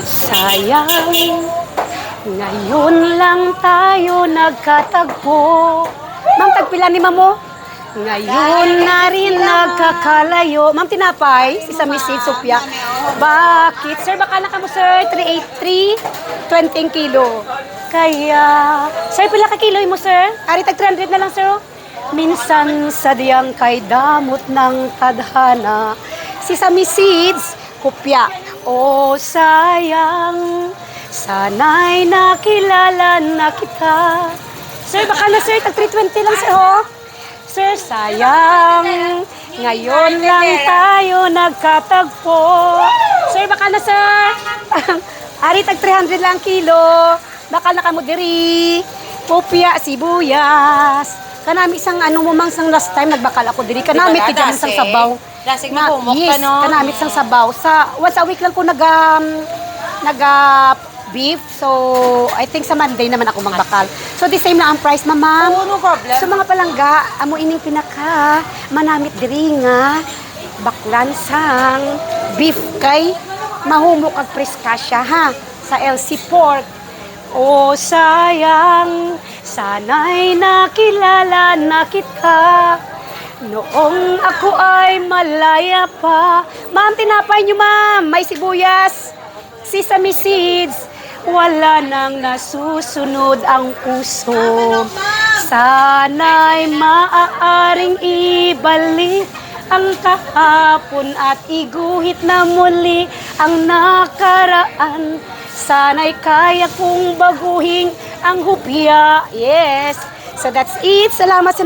Sayang, ngayon lang tayo nagkatagpo. Ma'am, tagpila ni Mamo? Ngayon na rin nagkakalayo. Ma'am, tinapay, si Sa Misid, Sophia. Bakit? Sir, baka na ka mo, sir? 383, 20 kilo. Kaya, sir, pila ka kilo mo, sir? Ari, tag 300 na lang, sir. Minsan sadyang kay damot ng tadhana. Si Sa Misids, kopya. Oh, sayang, sana'y nakilala na kita. Sir, baka na, sir, tag 320 lang, sir, ho? Sir, sayang, ngayon lang tayo nagkatagpo. Sir, baka na, sir. Ari, tag 300 lang kilo. Baka na kamo diri. Popia, sibuyas. Kanami isang ano mo mang sang last time nagbakal ako diri. Kanami Diba, tigang sang sabaw. Lasig na bumok Yes, ka, no? kanami sang sabaw. Sa once a week lang ko beef. So, I think sa Monday naman ako magbakal. So, the same na ang price, ma'am. Oo, no problem. So, mga palangga, amo ining pinaka, manamit diri nga, baklan sang beef kay mahumok ag preska siya, ha? Sa LC Pork. Oh, sayang, sana'y nakilala na kita. Noong ako ay malaya pa. Ma'am, tinapay niyo, ma'am. May sibuyas. Sesame seeds, wala nang nasusunod ang puso. Sana'y maaaring ibalik ang kahapon at iguhit na muli ang nakaraan. Sana'y kaya kong baguhin ang hupya. Yes. So that's it. Salamat sa